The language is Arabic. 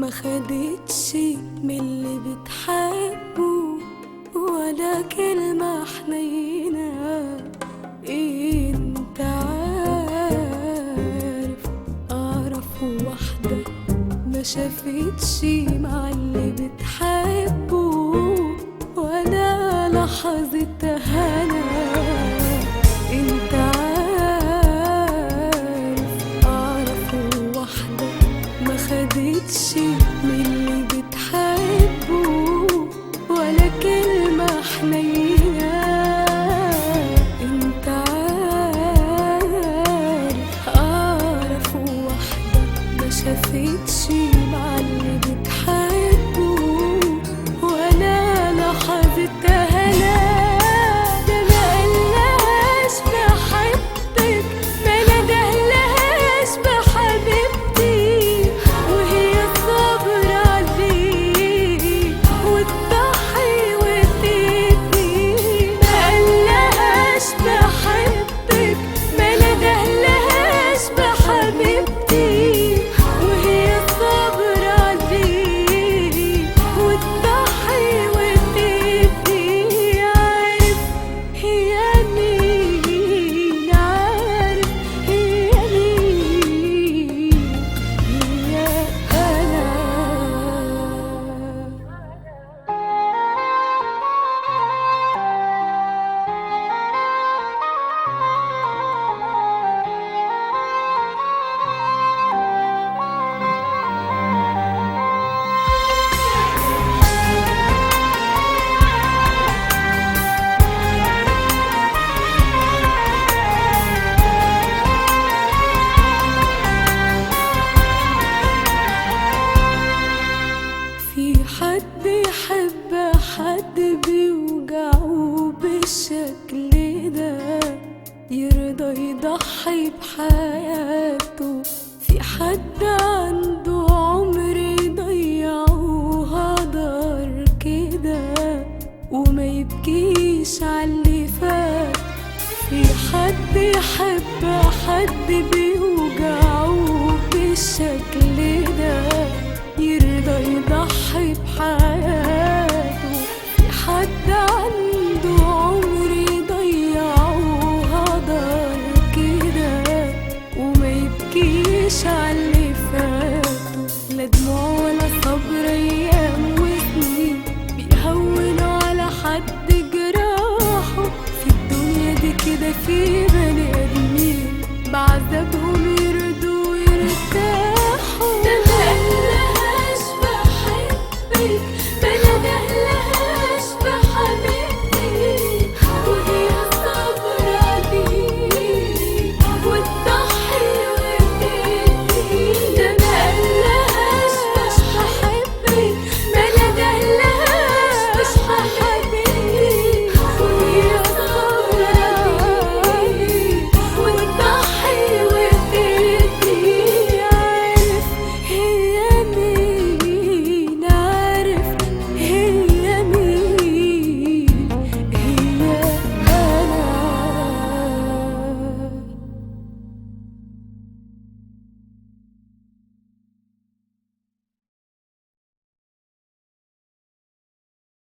ما خدتش من اللي بتحبه ولا كلمة حنينة. انت عارف اعرف واحدة ما شافتش مع اللي بتحبه ولا لحظة هنا. انت عارف اعرف واحدة ما خدتش من اللي بتحبه ولا كلمة حنينة. انت عارف اعرف واحدة ما شافتش مع اللي بتحبه ولا لحظة هنا. ده ما قالهاش بحبك، ما ندهلهاش بحبيبتي، وهي صابرة عليه وتضحي وتدي. ما قالهاش بحبك، ما ندهلهاش بحبيبتي، وهي صابرة عليه وتضحي وتدي. عارف هي مين، عارف هي مين، هي أنا. في حد يحب حد بيوجعه بالشكل ده، يرضى يضحي بحياته؟ في حد عنده عمر يضيعه هدر كده وما يبكيش عاللي فات؟ في حد يحب حد بيوجعه بالشكل ده، يرضى يضحي بحياته؟